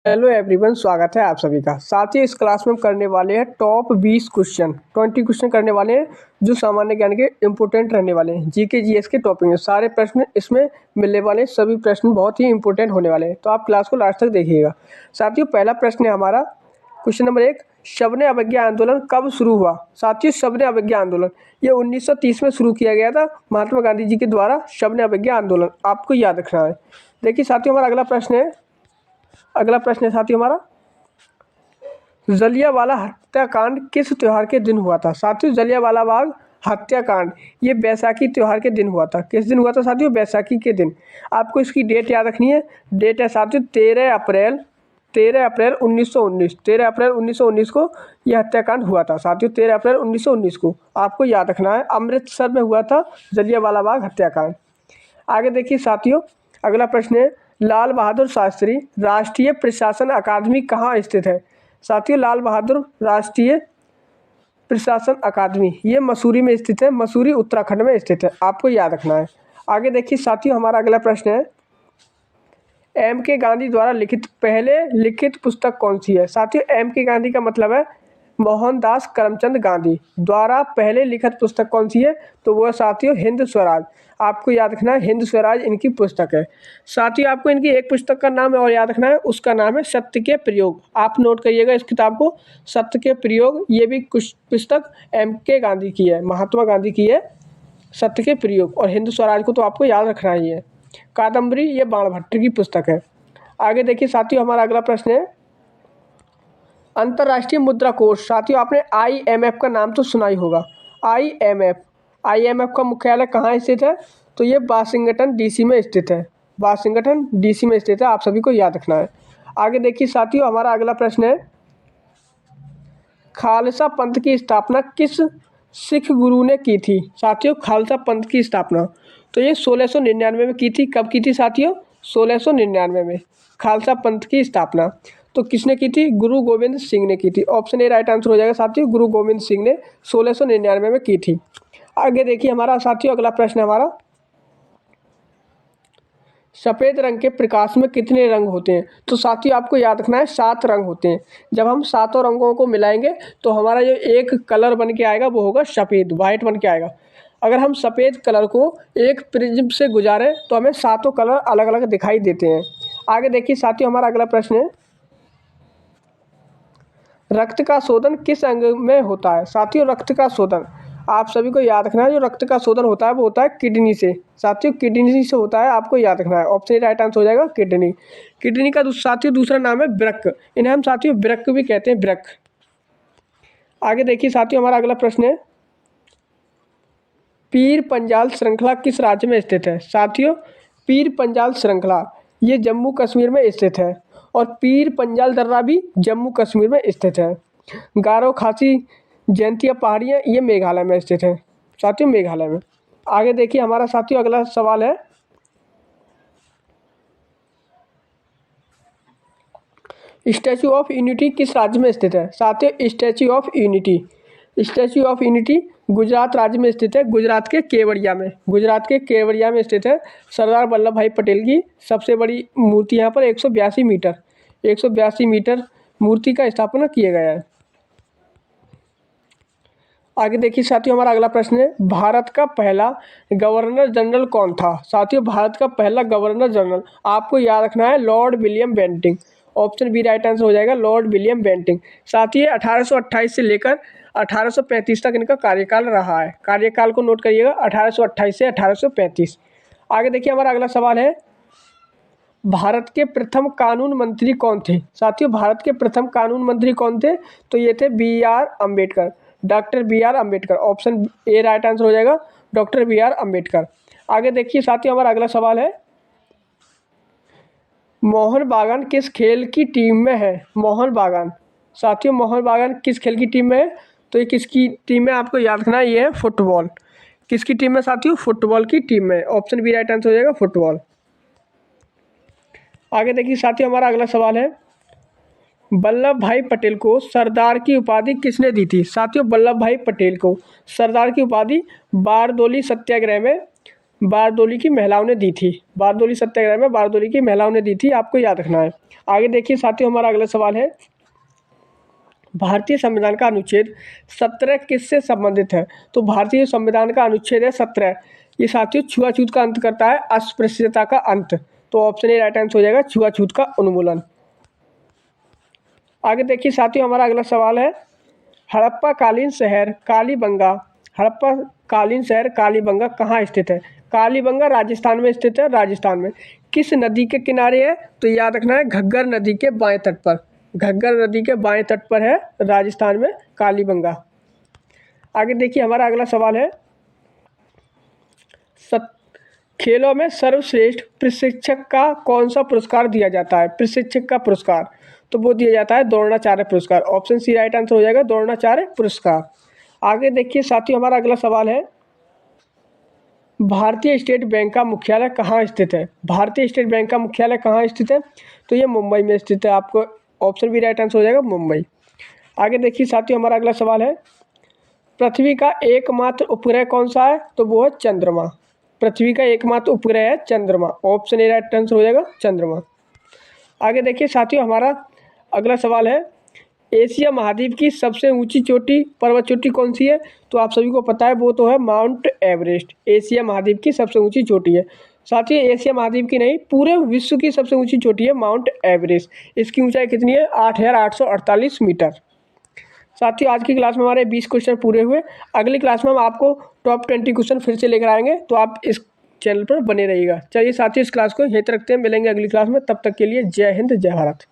Hello everyone, स्वागत है आप सभी का। साथ ही इस क्लास में हम करने वाले हैं टॉप 20 क्वेश्चन 20 क्वेश्चन करने वाले हैं जो सामान्य ज्ञान के इंपॉर्टेंट रहने वाले हैं। जीके जीएस के टॉपिक में सारे प्रश्न इसमें मिलने वाले हैं। सभी प्रश्न बहुत ही इंपॉर्टेंट होने वाले हैं, तो आप क्लास को लास्ट तक देखिएगा। साथियों, पहला प्रश्न है हमारा क्वेश्चन नंबर 1, सविनय अवज्ञा आंदोलन कब शुरू हुआ? साथियों, सविनय अवज्ञा आंदोलन ये 1930 में शुरू किया गया था, महात्मा गांधी जी के द्वारा। सविनय अवज्ञा आंदोलन आपको याद रखना है। देखिए साथियों, हमारा अगला प्रश्न है साथियों हमारा, जलियांवाला हत्याकांड किस त्योहार के दिन हुआ था? साथियों, जलियांवाला बाग हत्याकांड ये बैसाखी त्योहार के दिन हुआ था। किस दिन हुआ था साथियों? बैसाखी के दिन। आपको इसकी डेट याद रखनी है। डेट है साथियों 13 अप्रैल 1919। 13 अप्रैल 1919 को यह हत्याकांड हुआ था साथियों। 13 अप्रैल 1919 को आपको याद रखना है। अमृतसर में हुआ था जलियांवाला बाग हत्याकांड। आगे देखिए साथियों, अगला प्रश्न है, लाल बहादुर शास्त्री राष्ट्रीय प्रशासन अकादमी कहाँ स्थित है? साथियों, लाल बहादुर राष्ट्रीय प्रशासन अकादमी ये मसूरी में स्थित है। मसूरी उत्तराखंड में स्थित है, आपको याद रखना है। आगे देखिए साथियों, हमारा अगला प्रश्न है, एम के गांधी द्वारा पहले लिखित पुस्तक कौन सी है? साथियों, एम के गांधी का मतलब है मोहनदास करमचंद गांधी द्वारा पहले लिखित पुस्तक कौन सी है? तो वो साथियों हिंद स्वराज। आपको याद रखना है, हिंद स्वराज इनकी पुस्तक है। साथियों, आपको इनकी एक पुस्तक का नाम और याद रखना है, उसका नाम है सत्य के प्रयोग। आप नोट करिएगा इस किताब को, सत्य के प्रयोग। ये भी कुछ पुस्तक एम के गांधी की है, महात्मा गांधी की है, सत्य के प्रयोग। और हिंद स्वराज को तो आपको याद रखना ही है। कादम्बरी ये बाणभट्ट की पुस्तक है। आगे देखिए साथियों, हमारा अगला प्रश्न है, अंतर्राष्ट्रीय मुद्रा कोष। साथियों, आपने IMF का नाम तो सुना ही होगा। IMF का मुख्यालय कहाँ स्थित है? तो ये वाशिंगटन DC में स्थित है। वाशिंगटन DC में स्थित है, आप सभी को याद रखना है। आगे देखिए साथियों, हमारा अगला प्रश्न है, खालसा पंथ की स्थापना किस सिख गुरु ने की थी? साथियों, खालसा पंथ की स्थापना तो ये 1699 में की थी। कब की थी साथियों? 1699 में खालसा पंथ की स्थापना तो किसने की थी? गुरु गोविंद सिंह ने की थी। ऑप्शन ए राइट आंसर हो जाएगा साथियों, गुरु गोविंद सिंह ने 1699 में की थी। आगे देखिए हमारा साथियों, अगला प्रश्न है हमारा, सफ़ेद रंग के प्रकाश में कितने रंग होते हैं? तो साथियों, आपको याद रखना है 7 रंग होते हैं। जब हम सातों रंगों को मिलाएंगे तो हमारा जो एक कलर बन के आएगा वो होगा सफ़ेद, वाइट बन के आएगा। अगर हम सफ़ेद कलर को एक प्रिज्म से गुजारें तो हमें सातों कलर अलग अलग दिखाई देते हैं। आगे देखिए साथियों, हमारा अगला प्रश्न है, रक्त का शोधन किस अंग में होता है? साथियों, रक्त का शोधन आप सभी को याद रखना है, जो रक्त का शोधन होता है वो होता है किडनी से। साथियों, किडनी से होता है, आपको याद रखना है। ऑप्शन ए राइट आंसर हो जाएगा किडनी। किडनी का साथियों दूसरा नाम है वृक्क। इन्हें हम साथियों वृक्क भी कहते हैं, वृक्क। आगे देखिए साथियों, हमारा अगला प्रश्न है, पीर पंजाल श्रृंखला किस राज्य में स्थित है? साथियों, पीर पंजाल श्रृंखला ये जम्मू कश्मीर में स्थित है और पीर पंजाल दर्रा भी जम्मू कश्मीर में स्थित है। गारो खासी जयंतिया पहाड़ियाँ ये मेघालय में स्थित है साथियों, मेघालय में। आगे देखिए हमारा साथियों अगला सवाल है, स्टैच्यू ऑफ यूनिटी किस राज्य में स्थित है? साथियों, स्टैच्यू ऑफ यूनिटी गुजरात राज्य में स्थित है, गुजरात के केवड़िया में स्थित है। सरदार वल्लभ भाई पटेल की सबसे बड़ी मूर्ति यहाँ पर 182 मीटर मूर्ति का स्थापना किया गया है। आगे देखिए साथियों, हमारा अगला प्रश्न है, भारत का पहला गवर्नर जनरल कौन था? साथियों, भारत का पहला गवर्नर जनरल आपको याद रखना है Lord William Bentinck. Option b right answer हो जाएगा, लॉर्ड विलियम बेंटिंक। साथियों, 1828 से लेकर 1835 तक इनका कार्यकाल रहा है। कार्यकाल को नोट करिएगा, 1828 से 1835। आगे देखिए हमारा अगला सवाल है, भारत के प्रथम कानून मंत्री कौन थे? साथियों, भारत के प्रथम कानून मंत्री कौन थे? तो ये थे BR Ambedkar, doctor BR Ambedkar. Option A right answer हो जाएगा, डॉक्टर BR अम्बेडकर। आगे देखिए साथियों, हमारा अगला सवाल है, मोहन बागान किस खेल की टीम में है? मोहन बागान साथियों, मोहन बागान किस खेल की टीम में है? तो ये किसकी टीम में आपको याद रखना है, ये है फुटबॉल। किसकी टीम में साथियों? फुटबॉल की टीम में। ऑप्शन बी राइट आंसर हो जाएगा, फुटबॉल। आगे देखिए साथियों, हमारा अगला सवाल है, वल्लभ भाई पटेल को सरदार की उपाधि किसने दी थी? साथियों, वल्लभ भाई पटेल को सरदार की उपाधि बारदोली सत्याग्रह में बारदोली की महिलाओं ने दी थी। बारदोली सत्याग्रह में बारदोली की महिलाओं ने दी थी, आपको याद रखना है। आगे देखिए साथियों, हमारा अगला सवाल है, भारतीय संविधान का अनुच्छेद 17 किससे संबंधित है? तो भारतीय संविधान का अनुच्छेद है 17, ये साथियों छुआछूत का अंत करता है, अस्पृश्यता का अंत। तो ऑप्शन ए राइट आंसर हो जाएगा, छुआछूत का उन्मूलन। आगे देखिए साथियों, हमारा अगला सवाल है, हड़प्पा कालीन शहर कालीबंगा, हड़प्पा कालीन शहर कालीबंगा कहाँ स्थित है? कालीबंगा राजस्थान में स्थित है, राजस्थान में। किस नदी के किनारे है? तो याद रखना है, घग्गर नदी के बाएं तट पर, घग्गर नदी के बाएं तट पर है राजस्थान में कालीबंगा। आगे देखिए हमारा अगला सवाल है, खेलों में सर्वश्रेष्ठ प्रशिक्षक का कौन सा पुरस्कार दिया जाता है? प्रशिक्षक का पुरस्कार, तो वो दिया जाता है द्रोणाचार्य पुरस्कार। ऑप्शन सी राइट आंसर हो जाएगा, द्रोणाचार्य पुरस्कार। आगे देखिए साथियों, हमारा अगला सवाल है, भारतीय स्टेट बैंक का मुख्यालय कहाँ स्थित है? भारतीय स्टेट बैंक का मुख्यालय कहाँ स्थित है? तो ये मुंबई में स्थित है, आपको ऑप्शन बी राइट आंसर हो जाएगा, मुंबई। आगे देखिए साथियों, हमारा अगला सवाल है, पृथ्वी का एकमात्र उपग्रह कौन सा है? तो वो है चंद्रमा। पृथ्वी का एकमात्र उपग्रह है चंद्रमा, ऑप्शन ए राइट आंसर हो जाएगा, चंद्रमा। आगे देखिए साथियों, हमारा अगला सवाल है, एशिया महाद्वीप की सबसे ऊंची चोटी, पर्वत चोटी कौन सी है? तो आप सभी को पता है, वो तो है माउंट एवरेस्ट। एशिया महाद्वीप की सबसे ऊंची चोटी है। साथियों एशिया महाद्वीप की नहीं, पूरे विश्व की सबसे ऊंची चोटी है माउंट एवरेस्ट। इसकी ऊंचाई कितनी है? 8,848 मीटर। साथियों आज की क्लास में हमारे 20 क्वेश्चन पूरे हुए। अगली क्लास में हम आपको टॉप 20 क्वेश्चन फिर से लेकर आएंगे, तो आप इस चैनल पर बने रहिएगा। चलिए साथियों, इस क्लास को यहीं तक रखते हैं, मिलेंगे अगली क्लास में। तब तक के लिए जय हिंद, जय भारत।